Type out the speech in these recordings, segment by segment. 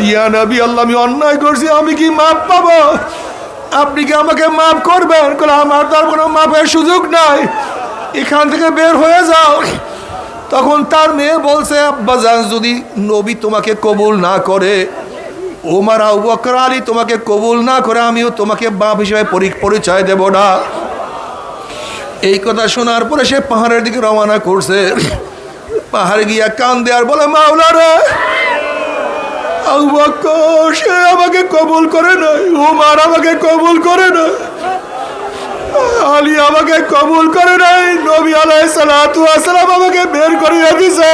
ইয়া নবী আল্লাহ, আমি অন্যায় করছি, আমি কি মাপ পাবো? আপনি কি আমাকে মাফ করবেন? আমার তার কোনো মাপের সুযোগ নাই, এখান থেকে বের হয়ে যাও। তখন তার মেয়ে বলছে, আব্বাজান যদি নবী তোমাকে কবুল না করে, ওমর আবু বকর আলী তোমাকে কবুল না করে, আমিও তোমাকে বাপ হিসেবে পরিচয় দেব না। এই কথা শোনার পরে সে পাহাড়ের দিকে রওনা করছে। পাহাড়ে গিয়া কান্দে আর বলে, মাওলা রে, আবু বকর সে আমাকে কবুল করে নাই, ওমর আমাকে কবুল করে নাই, আলী আমাকে কবুল করে নাই, নবী আলাইহিস সালাতু ওয়াস সালাম আমাকে বের করিয়ে দিয়েছে।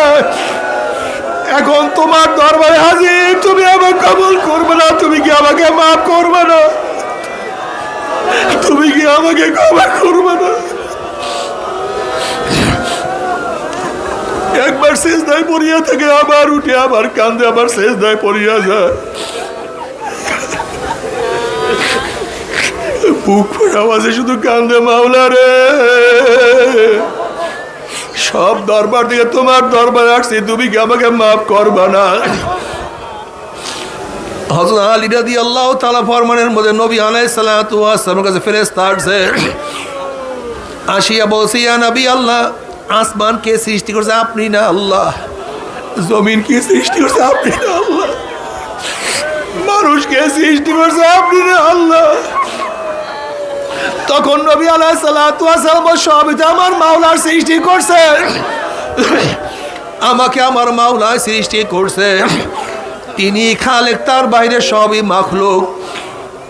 এখন তোমার দরবারে হাজির, তুমি আমাকে কবুল করবে না? তুমি কি আমাকে মাফ করবে না? তুমি কি আমাকে ক্ষমা করবে না? একবার সেজদায় পড়িয়া থেকে আবার উঠে আবার কান্দে, আবার সেজদায় পড়িয়া যায়। বুক ফুটে আওয়াজে শুধু কান্দে, মাওলা রে, সব দরবার থেকে তোমার দরবারে আসছি, তুমি কি আমাকে মাফ করবা না? হযরত আলী রাদিয়াল্লাহু তাআলা ফরমানের মধ্যে নবী আলাইহিস সালাতু ওয়াস সালামের কাছে ফেরেশতা আসছে, আসিয়া বলছে, ইয়া নবী আল্লাহ, আসমান কে সৃষ্টি করছে? আপনি না আল্লাহ। জমিন কে সৃষ্টি করছে? আপনি না আল্লাহ। মানুষ কে সৃষ্টি করছে? আপনি না আল্লাহ। তখন নবী আলাইহিস সালাতু ওয়াস সালাম সবই তো আমার মাওলার সৃষ্টি করছে, আমাকে আমার মাওলা সৃষ্টি করছে, তিনি খালেক, তার বাইরে সবই মাখলুক।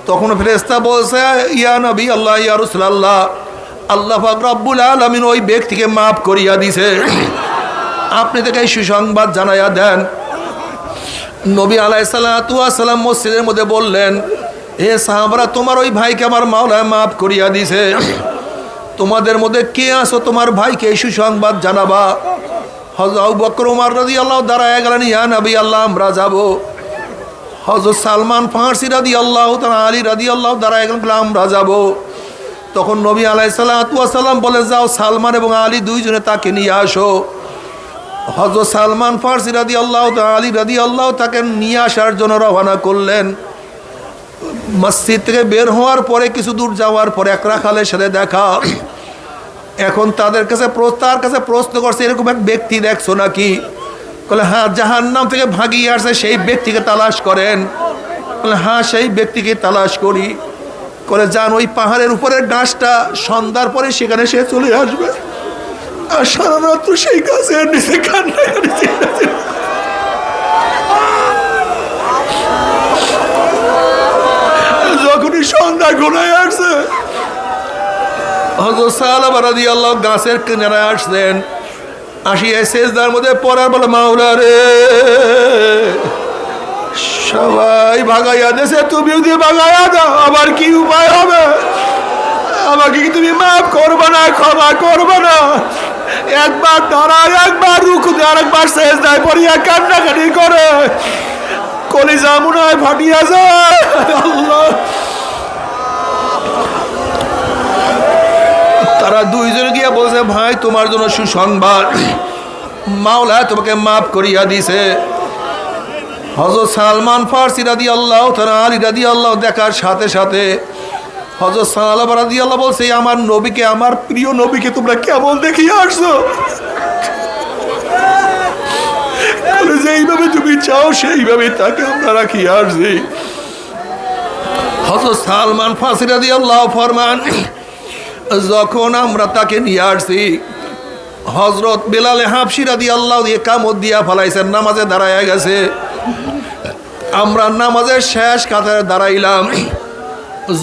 তখন ফেরেশতা বলছে, ইয়া নবী আল্লাহ, ইয়া রাসূলুল্লাহ, আল্লাহ পাক রব্বুল আলামিন ওই ব্যক্তিকে মাফ করিয়া দিছে, আপনি থেকে সুসংবাদ জানাইয়া দেন। নবী আলাইহিস সালাতু ওয়াস সালাম মসজিদের মধ্যে বললেন, হে সাহাবারা, তোমার ওই ভাইকে আমার মাওলা মাফ করিয়া দিছে, তোমাদের মধ্যে কে আছো তোমার ভাইকে সুসংবাদ জানাবা? হযরত আবু বকর ওমর রাদিয়াল্লাহু দাঁড়ায় গেলেন, ইয়া নবী আল্লাহ, আমরা যাব। হযরত সালমান ফারসি রাদিয়াল্লাহু তাআলা আলী রাদিয়াল্লাহু দাঁড়ায় গেলেন, আমরা যাব। তখন নবী আলাইহিস সালাতু ওয়াস সালাম বলে, যাও সালমান এবং আলী দুইজনে তাকে নিয়ে আসো। হযরত সালমান ফারসি রাদিয়াল্লাহু তাআলা আলী রাদিয়াল্লাহু তাকে নিয়ে আসার জন্য রওনা করলেন। মসজিদ থেকে বের হওয়ার পরে কিছু দূর যাওয়ার পরে এক রাখালের সাথে দেখা। এখন তার কাছে প্রশ্ন করছে, এরকম এক ব্যক্তি দেখছো নাকি? বলে, হ্যাঁ, জাহান্নাম থেকে ভাগিয়ে আসছে সেই ব্যক্তিকে তালাশ করেন। বলে, হ্যাঁ, সেই ব্যক্তিকে তালাশ করি। করে যান, ওই পাহাড়ের উপরের গাছটা, সন্ধ্যার পরে সেখানে সে চলে আসবে। আর সারা রাত্র সেই গাছের নিচে কান্না করেছে। যখনই সন্ধ্যা ঘনায় আসছে, হযরত সালাবা রাদিয়াল্লাহু গাছের কিনারায় আসলেন। আসিয়া সেজদার মধ্যে পড়ার বলে, মাওলা রে, সবাই ভাগাইয়া দেশে, তুমিও দিয়ে ভাগাইয়া দাও, আবার কি উপায় হবে? আমাকে কি তুমি মাফ করবে না, ক্ষমা করবে না? একবার দাঁড়ায়, একবার রুকু দেয়, আরেকবার সেজদায় পড়িয়া কান্নাকাটি করে, কলিজা মনে হয় ফাটিয়া যায়। আল্লাহ, তারা দুইজন গিয়া বলছে, ভাই তোমার জন্য সুসংবাদ, মাওলা তোমাকে মাফ করিয়া দিছে। হযরত সালমান ফারসি রাদিয়াল্লাহু তাআলা আলী রাদিয়াল্লাহু দেখার সাথে সাথে হযরত সালাবা রাদিয়াল্লাহু বলছে, আমার নবীকে, আমার প্রিয় নবীকে তোমরা কেমন দেখিয়ে আসছো? যেইভাবে তুমি চাও সেইভাবে তাকে আমরা রাখিয়ে আসছি। হযরত সালমান ফারসি রাদিয়াল্লাহু ফরমান, যখন আমরা তাকে নিয়ে আসছি, হযরত বেলাল হাবশী রাদিয়াল্লাহু ইকামত দিয়া ফলাইছেন, নামাজে দাঁড়ায় গেছে। আমরা নামাজের শেষ কাতারে দাঁড়াইলাম।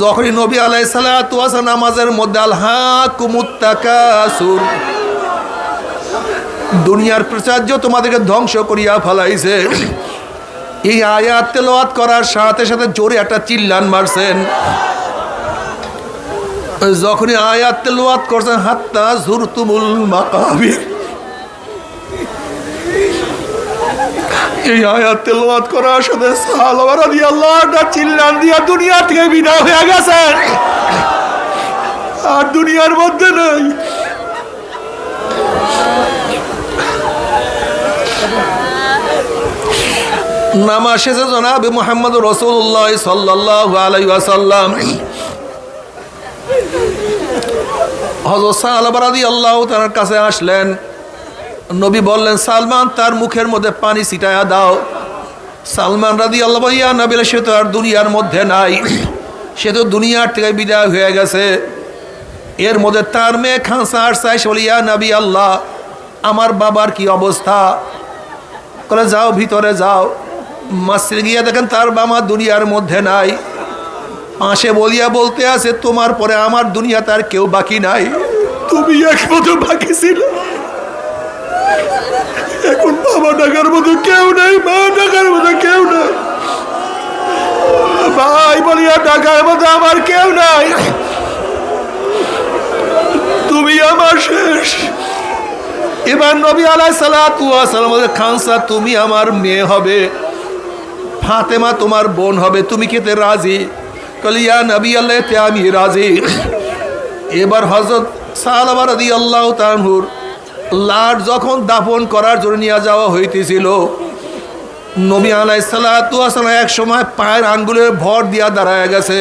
যখনই নবী আলাইহিস সালাতু ওয়াস সালাম নামাজের মধ্যে আলহাকুমুত তাকাসুর, দুনিয়ার প্রাচুর্য তোমাদেরকে ধ্বংস করিয়া ফলাইছে, এই আয়াত তেলাওয়াত করার সাথে সাথে জোরে একটা চিল্লান মারছেন। যখনই আয়াত তেলাওয়াত করছেন, হাত্তা যুরতুমুল মাকাবির, এই আয়াত তেলাওয়াত করার সাথে সাহাবা রাদিয়াল্লাহু আনহু চিল্লান দিয়া দুনিয়া থেকে বিদায় হয়ে গেছেন, আর দুনিয়ার মধ্যে নাই। নামাজ শেষে জনাবে মুহাম্মদ রাসূলুল্লাহ সাল্লাল্লাহু আলাইহি ওয়াসাল্লাম হযরত সালমান রাদিয়াল্লাহু তাআলার কাছে আসলেন। নবী বললেন, সালমান তার মুখের মধ্যে পানি ছিটায়া দাও। সালমান রাদিয়াল্লাহু ইয়া নবী, সে তো আর দুনিয়ার মধ্যে নাই, সে তো দুনিয়ার থেকে বিদায় হয়ে গেছে। এর মধ্যে তার মেয়ে খানসা আসছে, বলি ইয়া নবী আল্লাহ, আমার বাবার কি অবস্থা? বলে যাও ভিতরে যাও। মসজিদে গিয়ে দেখেন তার বাবা দুনিয়ার মধ্যে নাই। পাশে বলিয়া বলতে আছে, তোমার পরে আমার দুনিয়াতে আর কেউ বাকি নাই, তুমি একমাত্র বাকি ছিল। এখন বাবা ডাকার মতো কেউ নাই, মা ডাকার মতো কেউ নাই, ভাই বলিয়া ডাকার মতো আমার কেউ নাই, তুমি আমার শেষ। এবার নবী আলাইহিস সালাতু ওয়াস সালাম বলে, খানসা তুমি আমার মেয়ে হবে, ফাতেমা তোমার বোন হবে, তুমি খেতে রাজি? কলি ইয়া নবী আল্লাহ, তে আমি রাজি। এবার হযরত সালমা রাদিয়াল্লাহু তাআলার লাশ যখন দাফন করার জন্য নিয়ে যাওয়া হইতেছিল, নবী আলাইহিস সালাতু ওয়াস সালাম এক সময় পায়ের আঙ্গুলের ভর দিয়া দাঁড়ায় গেছে।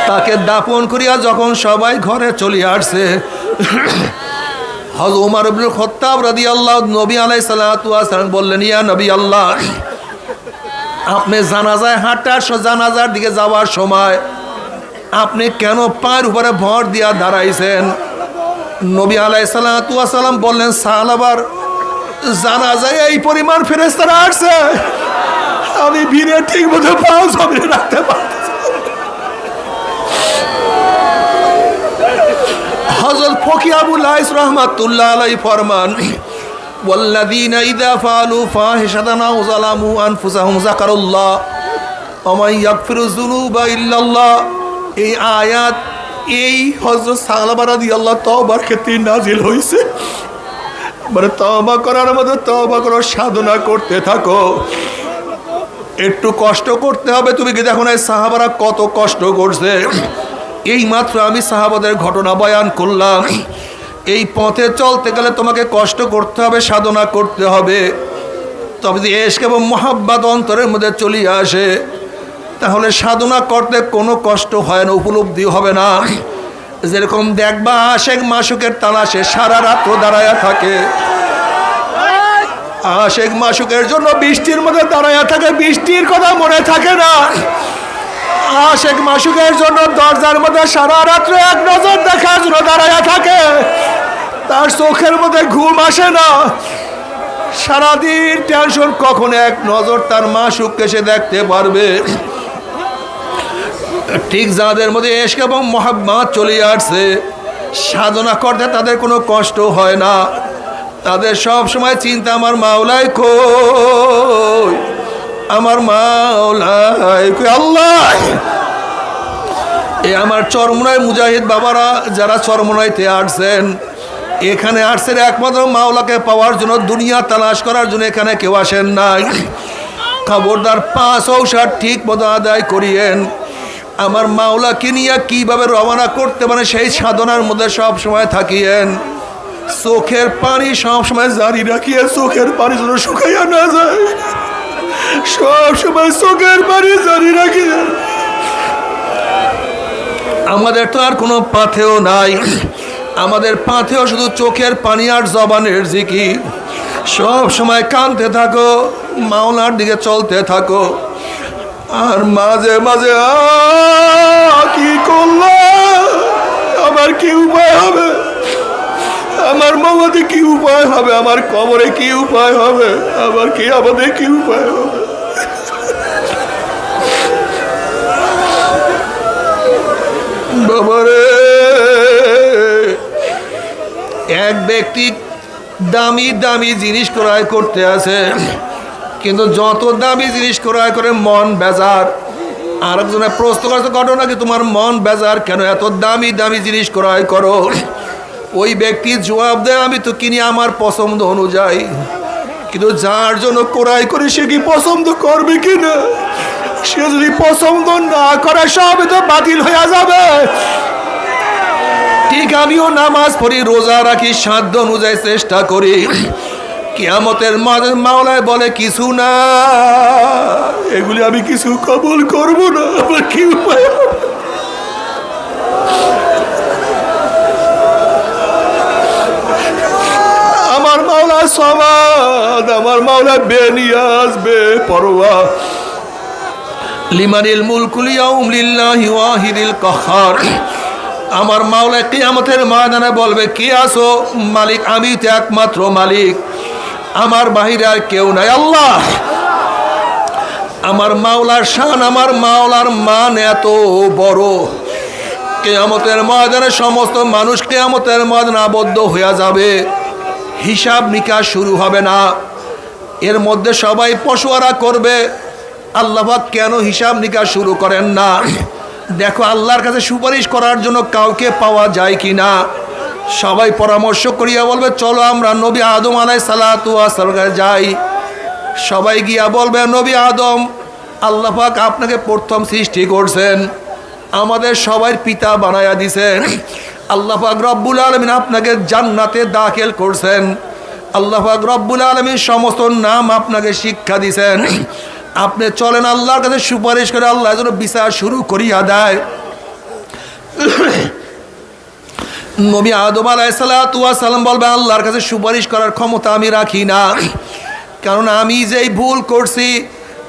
তাকে দাফন করিয়া যখন সবাই ঘরে চলে আসছে, হযরত ওমর ইবনে খাত্তাব রাদিয়াল্লাহু নবী আলাইহিস সালাতু ওয়াস সালাম বললেন, ইয়া নবী আল্লাহ, আপনি জানাজায় জানাজার দিকে যাওয়ার সময় আপনি কেন পায়ের উপরে ভর দিয়া দাঁড়াইছেন? নবী আলাইহিস সালাতু ওয়াস সালাম বললেন, সাহাবার জানাজায় এই পরিমাণ ফেরেশতারা আসছে, আমি ভিড়ে ঠিক মতো পাও জমিয়ে রাখতে পারছি। হযরত ফকি আবু লাইস রাহমাতুল্লাহ আলাইহি ফরমান, ওয়াল্লাযীনা ইযা ফাআলু ফাহিশাতান আও যালামু আনফুসাহুম যাকারুল্লাহ ওয়া মান ইয়াগফিরু যুনুবা ইল্লাল্লাহ। এই আয়াত এই হযরত সালমা রাদিয়াল্লাহু তওবার ক্ষেত্রে নাজিল হইছে। মানে তওবা করার মতো তওবা করো, সাধনা করতে থাকো, একটু কষ্ট করতে হবে। তুমি কি দেখো না সাহাবারা কত কষ্ট করছে? এই মাত্র আমি সাহাবাদের ঘটনা বয়ান করলাম। এই পথে চলতে গেলে তোমাকে কষ্ট করতে হবে, সাধনা করতে হবে। তবে যদি ইশক এবং মুহাব্বত অন্তরের মধ্যে চলে আসে, তাহলে সাধনা করতে কোনো কষ্ট হয় না, উপলব্ধি হবে না। যেরকম দেখবা আশেক মাসুকের তালাশে সারা রাত দাঁড়ায়া থাকে, আশেক মাসুকের জন্য বৃষ্টির মধ্যে দাঁড়ায়া থাকে, বৃষ্টির কথা মনে থাকে না। আশেক মাসুকের জন্য দরজার মধ্যে সারা রাত্রে এক নজর দেখার জন্য দাঁড়ায়া থাকে, তার চোখের মধ্যে ঘুম আসে না, সারাদিন টেনশন, কখন এক নজর তার মাসুককে সে দেখতে পারবে। ঠিক যাদের মধ্যে ইশক এবং মুহাব্বত চলে আসছে, সাধনা করতে তাদের কোনো কষ্ট হয় না। তাদের সব সময় চিন্তা, আমার মাওলাই কই, আমার মাওলাই কই, আল্লাহ। এ আমার চরমনায় মুজাহিদ বাবারা যারা চরমনাইতে আসছেন, এখানে আসছেন একমাত্র মাওলাকে পাওয়ার জন্য, দুনিয়া তালাশ করার জন্য এখানে কেউ আসেন নাই। খবরদার 5 ঔষধ ঠিক মতো আদায় করিয়েন। আমার মাওলাকে নিয়ে কীভাবে রওনা করতে পারে সেই সাধনার মধ্যে সব সময় থাকিয়েন। চোখের পানি সব সময় জারি রাখিয়ে, চোখের পানি যেন শুকাইয়া না যায়, সব সময় চোখের পানি জারি রাখিয়ে। আমাদের তো আর কোনো পাথেও নাই, আমাদের পাথেও শুধু চোখের পানি আর জবানের জিকির। সব সময় কাঁদতে থাকো, মাওলার দিকে চলতে থাকো। আর মাঝে মাঝে কি করলো, আমার কি উপায় হবে, আমার মৌতে কি উপায় হবে, আমার কবরে কি উপায় হবে, আমার কি আমাদের কি উপায় হবে। বাবারে, এক ব্যক্তি দামি দামি জিনিস ক্রয় করতে আছে, কিন্তু যত দামি জিনিস ক্রয় করে মন বেজার। আরেকজনের প্রশ্ন করতে, ঘটনা কি তোমার মন বেজার কেন, এত দামি দামি জিনিস ক্রয় করো? ওই ব্যক্তি জবাব দেয়, আমি তো কিনি আমার পছন্দ অনুযায়ী, কিন্তু যার জন্য ক্রয় করি সে কি পছন্দ করবে কিনা? সে যদি পছন্দ না করে সবই তো বাতিল হয়ে যাবে। ঠিক আমিও নামাজ পড়ি, রোজা রাখি, সাধ্য অনুযায়ী চেষ্টা করি, কিয়ামতের মাঝে মাওলায় বলে কিছু না, এগুলি আমি কিছু কবুল করব না, আমার কি উপায়? আমার মাওলা সমাদ, আমার মাওলা বেনিয়াজ বেপরোয়া। লিমানিল মুলকুল ইয়াউম লিল্লাহি ওয়াহিদিল কাহ্হার। আমার মাওলা কিয়ামতের ময়দানে বলবে, কি আছো? মালিক আমি তো একমাত্র মালিক, আমার বাহিরে আর কেউ নাই। আল্লাহ, আমার মাওলার শান, আমার মাওলার মান এত বড়। কিয়ামতের ময়দানে সমস্ত মানুষ কিয়ামতের ময়দানে আবদ্ধ হয়ে যাবে, হিসাব নিকাশ শুরু হবে না। এর মধ্যে সবাই পশুয়ারা করবে, আল্লাহ পাক কেন হিসাব নিকাশ শুরু করেন না? দেখো আল্লাহর কাছে সুপারিশ করার জন্য কাউকে পাওয়া যায় কি না। সবাই পরামর্শ করিয়া বলবে, চলো আমরা নবী আদম আলাইহিস সালাতু ওয়াস সালামের কাছে যাই। সবাই গিয়া বলবে, নবী আদম, আল্লাহ পাক আপনাকে প্রথম সৃষ্টি করছেন, আমাদের সবার পিতা বানায়া দিছেন। আল্লাহ পাক রব্বুল আলামিন আপনাকে জান্নাতে দাখিল করছেন। আল্লাহ পাক রব্বুল আলামিন সমস্ত নাম আপনাকে শিক্ষা দিছেন। আপনি চলেন আল্লাহর কাছে সুপারিশ করে আল্লাহ যেন বিচার শুরু করিয়া দেয়। নবী আদম আলাইহিস সালাতু ওয়াস সালাম বলবে, আল্লাহর কাছে সুপারিশ করার ক্ষমতা আমি রাখি না, কারণ আমি যেই ভুল করছি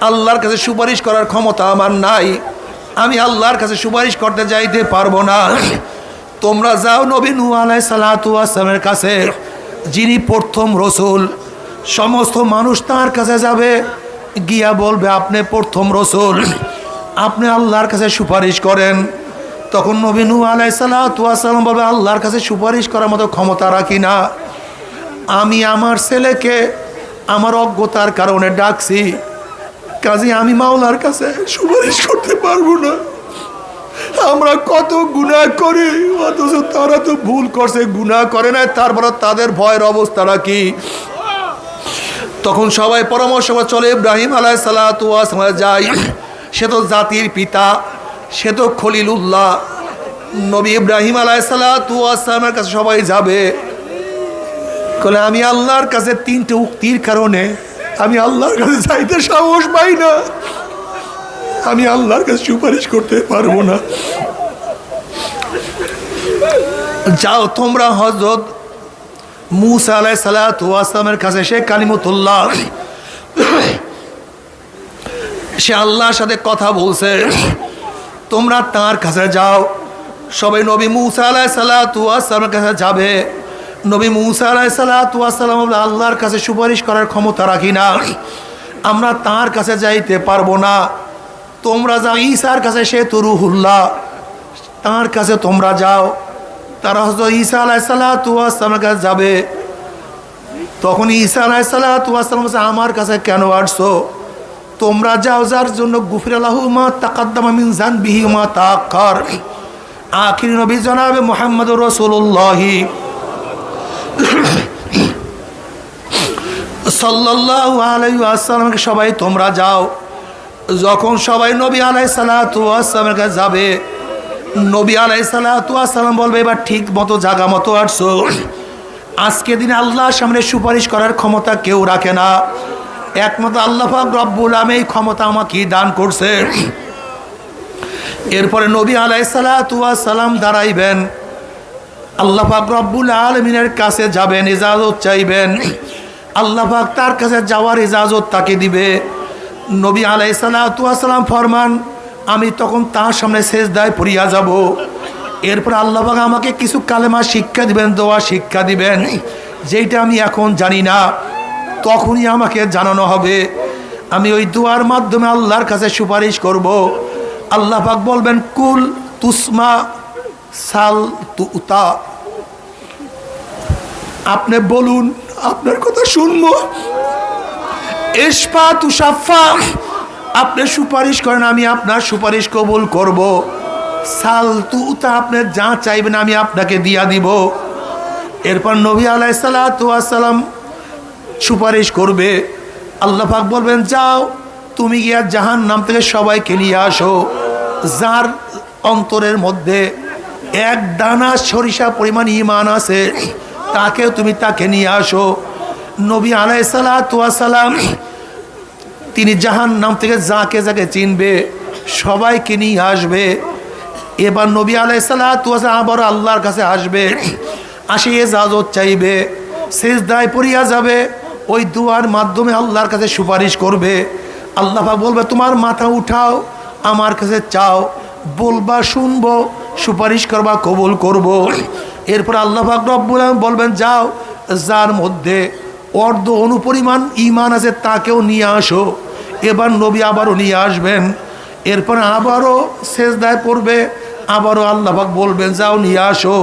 আল্লাহর কাছে সুপারিশ করার ক্ষমতা আমার নাই, আমি আল্লাহর কাছে সুপারিশ করতে যাইতে পারবো না। তোমরা যাও নবী নূহ আলাইহিস সালাতু ওয়াস সালামের কাছে, যিনি প্রথম রসুল। সমস্ত মানুষ তার কাছে যাবে, গিয়া বলবে, আপনি প্রথম রসুল, আপনি আল্লাহর কাছে সুপারিশ করেন। তখন নবী নূহ আলাইহিস সালাতু ওয়াস সালাম বলবে, আল্লাহর কাছে সুপারিশ করার মতো ক্ষমতা রাখি না, আমি আমার ছেলেকে আমার অজ্ঞতার কারণে ডাকছি, কাজে আমি মাওলার কাছে সুপারিশ করতে পারবো না। আমরা কত গুনাহ করি, অথচ তারা তো ভুল করছে, গুনাহ করে না, তারপর তাদের ভয়ের অবস্থাটা কি? তখন সবাই পরামর্শ করে চলে ইব্রাহিম আলাইহিস সালাতু ওয়াস সালাম যায়। সে তো জাতির পিতা, সে তো খলিলুল্লাহ। নবী ইব্রাহিম আলাইহিস সালাতু ওয়াস সালামের কাছে সবাই যাবে, বলে আমি আল্লাহর কাছে তিনটে উক্তির কারণে আমি আল্লাহর কাছে যাইতে সাহস পাই না, আমি আল্লাহর কাছে সুপারিশ করতে পারবো না। যাও তোমরা হযরত মূসা আলাইহিস সালাতু ওয়াস সালামের কাছে, সে কালিমুতুল্লাহ, সে আল্লাহর সাথে কথা বলছে, তোমরা তার কাছে যাও। সবাই নবী মূসা আলাইহিস সালাতু ওয়াস সালামের কাছে যাবে। নবী মূসা আলাইহিস সালাতু ওয়াস সালাম আল্লাহর কাছে সুপারিশ করার ক্ষমতা রাখি না, আমরা তার কাছে যাইতে পারবো না। তোমরা যাও ঈসার কাছে, সে তো রুহুল্লাহ, তার কাছে তোমরা যাও। তারা হযরত ঈসা আলাইহিস সালাতু ওয়াস সালামের কাছে যাবে। তখন ঈসা আলাইহিস সালাতু ওয়াস সালাম বলছে, আমার কাছে কেন আসছো? তোমরা যাও যার জন্য গুফিরা লাহু মা তাকাদ্দামা মিন যানবিহি ওয়া মা তাআখার। আখির নবী জনাবে মুহাম্মদুর রাসূলুল্লাহ সাল্লাল্লাহু আলাইহি ওয়াসাল্লামকে সবাই তোমরা যাও। যখন সবাই নবী আলাইহিস সালাতু ওয়াস সালামের কাছে যাবে, নবী আলাইহিস সালাতু ওয়াস সালাম বলবে, এবার ঠিক মতো জায়গা মতো আসছো। আজকে দিনে আল্লাহর সামনে সুপারিশ করার ক্ষমতা কেউ রাখে না, একমাত্র আল্লাহ পাক রব্বুল আলামিন এই ক্ষমতা আমাকে দান করছে। এরপরে নবী আলাইহিস সালাতু ওয়াস সালাম দাঁড়াইবেন, আল্লাহ পাক রব্বুল আলামিনের কাছে যাবেন, ইজাজত চাইবেন। আল্লাহ পাক তার কাছে যাওয়ার ইজাজত তাকে দিবে। নবী আলাইহিস সালাতু ওয়াস সালাম ফরমান, আমি তখন তার সামনে সেজদায় পড়িয়া যাব। এরপর আল্লাহ পাক আমাকে কিছু কালেমা শিক্ষা দিবেন, দোয়া শিক্ষা দিবেন, যেটা আমি এখন জানি না, তখনই আমাকে জানানো হবে। আমি ওই দোয়ার মাধ্যমে আল্লাহর কাছে সুপারিশ করব। আল্লাহ পাক বলবেন, কুল তুসমা সাল তুতা, আপনি বলুন, আপনার কথা শুনবো। ইশফা তুশাফা, আপনি সুপারিশ করেন, আমি আপনার সুপারিশ কবুল করব। সাল তুতা, আপনি যা চাইবেন আমি আপনাকে দিয়া দিব। এরপর নবী আলাইহিস সালাতু ওয়াস সালাম সুপারিশ করবে। আল্লাহ পাক বলবেন, যাও তুমি গিয়া জাহান্নাম থেকে সবাইকে নিয়ে আসো, যার অন্তরের মধ্যে এক দানা সরিষা পরিমাণ ঈমান আছে, তাকে নিয়ে আসো। নবী আলাইহিসসালাতু ওয়াস সালাম তিনি জাহান্নাম থেকে যাকে যাকে চিনবে সবাইকে নিয়ে আসবে। এবার নবী আলাইহিসসালাতু ওয়াস সালাম আবার আল্লাহর কাছে আসবে, আসে ইজাজত চাইবে, সিজদায় পড়িয়া যাবে। ওই দুয়ার মাধ্যমে আল্লাহর কাছে সুপারিশ করবে। আল্লাহ পাক বলবে তোমার মাথা উঠাও, আমার কাছে চাও, বলবা শুনবো, সুপারিশ করবা কবুল করব। এরপর আল্লাহ পাক রব্বুল আলামিন বলবেন যাও, যার মধ্যে অর্ধ অনুপরিমাণ ঈমান আছে তাকেও নিয়ে আসো। এবার নবী আবারও নিয়ে আসবেন। এরপর আবারও সেজদায় পড়বে, আবারও আল্লাহ পাক বলবেন যাও নিয়ে আসো।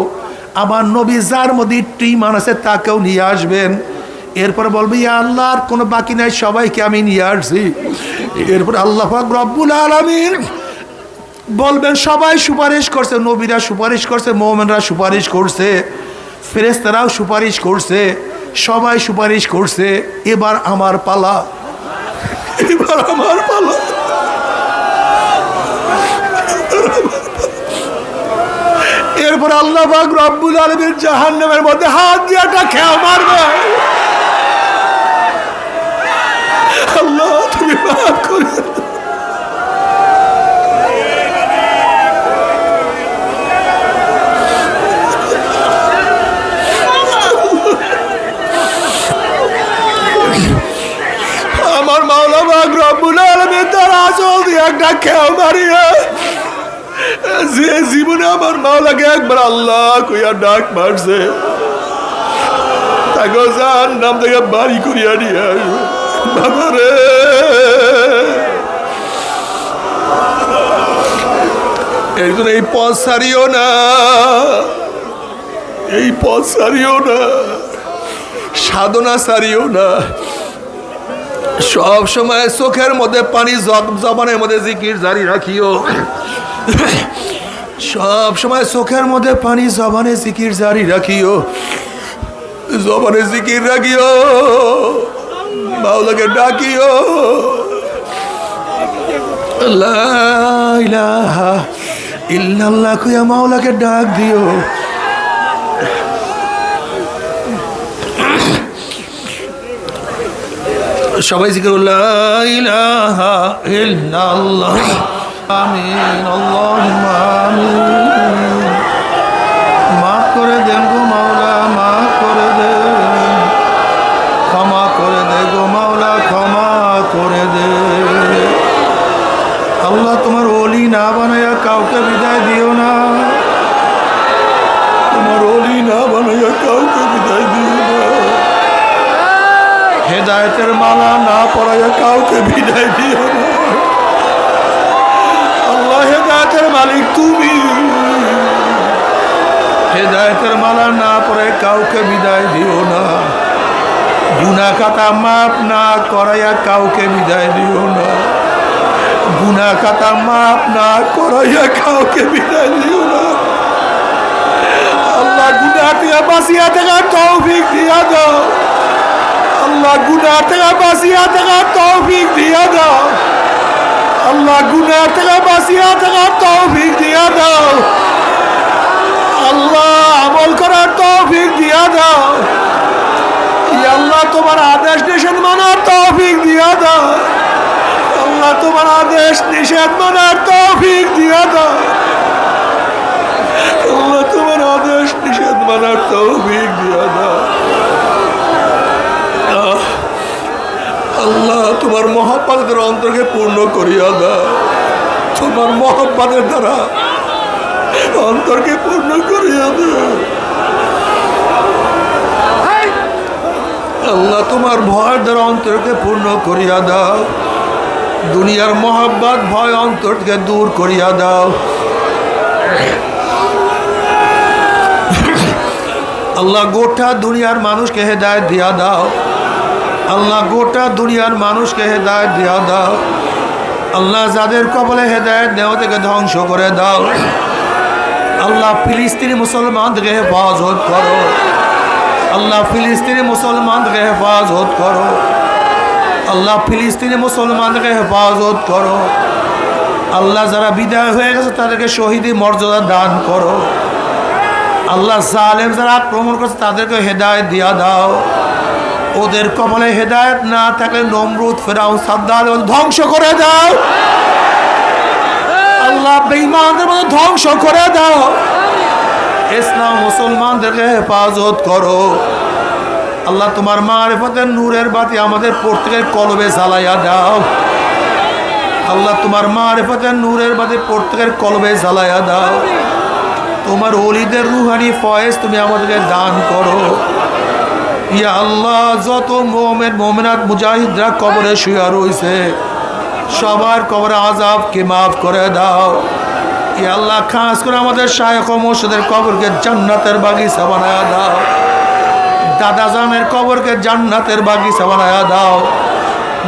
আবার নবী যার মধ্যে একটু ঈমান আছে তাকেও নিয়ে আসবেন। এরপর বলবে ইয়া আল্লাহ আর কোনো বাকি নাই, সবাইকে আমি নিয়ে আসছি। এরপর আল্লাহ পাক রব্বুল আলামিন বলবেন সবাই সুপারিশ করছে, নবীরা সুপারিশ করছে, মুমিনরা সুপারিশ করছে, ফেরেশতারাও সুপারিশ করছে, সবাই সুপারিশ করছে, এবার আমার পালা, এবার আমার পালা। এরপর আল্লাহ পাক রব্বুল আলামিন জাহান্নামের মধ্যে হাত দিয়ে একটা খেয়া মারবে। আল্লাহ তুমি মাফ করে দাও। আমার মাওলা পাক রব্বুল আলামিন তার আঁচল দিয়ে একটা খেয়া মারিয়া, যে জীবনে আমার মাওলাকে একবার আল্লাহ কইয়া ডাক মারছে তাকে জাহান্নাম থেকে বাড়ি করিয়া নিয়ে আসবে। বাবা রে, এর জন্য এই পথ ছাড়িও না, এই পথ ছাড়িও না, সাধনা ছাড়িও না। সব সময় চোখের মধ্যে পানি, জবানের মধ্যে জিকির জারি রাখিও। সব সময় চোখের মধ্যে পানি, জবানে জিকির জারি রাখিও, জবানে জিকির রাখিও, মাওলাকে ডাকিও। লা ইলাহা ইল্লাল্লাহ কইয়া মাওলাকে ডাক দিও। সবাই জিকির লা ইলাহা ইল্লাল্লাহ। আমিন, আল্লাহুম্মা আমিন। মাফ করে দেন গো মাওলা, মাফ করে দেন, ক্ষমা করে দে গো মাওলা, ক্ষমা করে দে। আল্লাহ তোমার ওলি না বানাইয়া কাউকে বিদায় দিও না, তোমার ওলি না বানাইয়া কাউকে বিদায় দিও না, হেদায়েতের মালা না পরাইয়া কাউকে বিদায় দিও না। আল্লাহ হেদায়েতের মালিক তুমি, হেদায়েতের মালা না পরে কাউকে বিদায় দিও না, গুনাহ খাতা মাফ না করাইয়া কাউকে বিদায় দিও না, গুনাহ খাতা মাফ না করাইয়া কাউকে বিদায় দিও না। আল্লাহ গুনাহ থেকে বাঁচিয়া থাকার তৌফিক দিয়া দাও, আল্লাহ গুনাহ থেকে বাঁচিয়া থাকার তৌফিক দিয়া দাও, আল্লাহ গুনাহ থেকে বাঁচিয়া থাকার তৌফিক দিয়া দাও, আল্লাহ আমল করার তৌফিক দিয়া দাও। ইয়া আল্লাহ তোমার আদেশ নিষেধ মানার তৌফিক দিয়া দাও, আল্লাহ তোমার আদেশ নিষেধ মানার তৌফিক দিয়া দাও, আল্লাহ তোমার আদেশ নিষেধ মানার তৌফিক দিয়া দাও। আল্লাহ তোমার মহব্বতের অন্তরকে পূর্ণ করিয়া দাও, তোমার মহব্বতের দ্বারা অন্তরকে পূর্ণ করিয়া দাও। আল্লাহ তোমার ভয়ের দ্বারা অন্তরকে পূর্ণ করিয়া দাও, দুনিয়ার মহব্বত ভয় অন্তর থেকে দূর করিয়া দাও। আল্লাহ গোটা দুনিয়ার মানুষকে হেদায়েত দিয়া দাও, আল্লাহ গোটা দুনিয়ার মানুষকে হেদায়েত দিয়া দাও। আল্লাহ যাদের কপালে হেদায়েত দেওয়া থেকে ধ্বংস করে দাও। আল্লাহ ফিলিস্তিনি মুসলমানদেরকে হেফাজত করো, আল্লাহ ফিলিস্তিনি মুসলমানদেরকে হেফাজত করো, আল্লাহ ফিলিস্তিনি মুসলমানদেরকে হেফাজত করো। আল্লাহ যারা বিদায় হয়ে গেছে তাদেরকে শহীদি মর্যাদা দান করো। আল্লাহ জালেম যারা আক্রমণ করছে তাদেরকে হেদায়েত দিয়া দাও। ওদের কপালে হেদায়েত না থাকলে নমরুদ ফেরাউন সাদ্দাত ধ্বংস করে দাও আল্লাহ, বেঈমানদের মধ্যে ধ্বংস করে দাও। ইসলাম মুসলমানদেরকে হেফাজত করো আল্লাহ। তোমার মারিফতের নূরের বাতি আমাদের প্রত্যেকের কলবে জ্বালাইয়া দাও আল্লাহ। তোমার মারিফতের নূরের বাতি প্রত্যেকের কলবে জ্বালাইয়া দাও। তোমার ওলিদের রুহানি ফয়েজ তুমি আমাদেরকে দান করো ইয়া আল্লাহ। যত মুমিন মুমিনাত মুজাহিদরা কবরে শুয়ে রয়েছে সবার কবরে আযাবকে মাফ করে দাও ইয়া আল্লাহ। খাস করে আমাদের শায়েখ ও মুর্শিদের কবরকে জান্নাতের বাগিচা বানায়া দাও। দাদা জানের কবরকে জান্নাতের বাগিচা বানায়া দাও।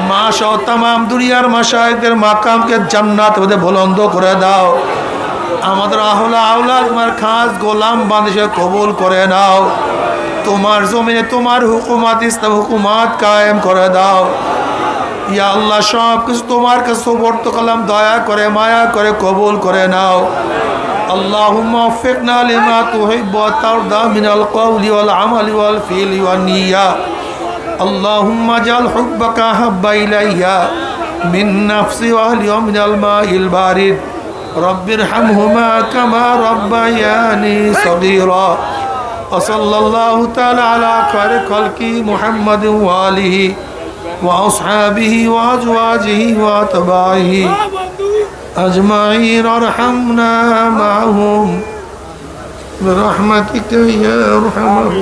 মা সহ তামাম দুনিয়ার মাশায়েখদের মাকামকে জান্নাত মধ্যে বুলন্দ করে দাও। আমাদের আওলাদ তোমার খাস গোলাম বানিয়ে কবুল করে নাও। তোমার জমিনে তোমার হুকুমাত ইসলাম হুকুমাত কায়েম করে দাও ইয়া আল্লাহ। সব কিছু তোমার কাছে সুপর্দ করলাম, দয়া করে মায়া করে কবুল করে নাও। اللهم وفقنا لما تحب وترضى من القول والعمل والفعل والنية. اللهم اجعل حبك أحب إلي من نفسي وأهلي ومن الماء البارد. رب ارحمهما كما ربياني صغيرا. وصلى الله تعالى على خير خلقه محمد وآله وأصحابه وأزواجه وأتباعه أجمعين. ارحمنا معهم برحمتك يا أرحم الراحمين.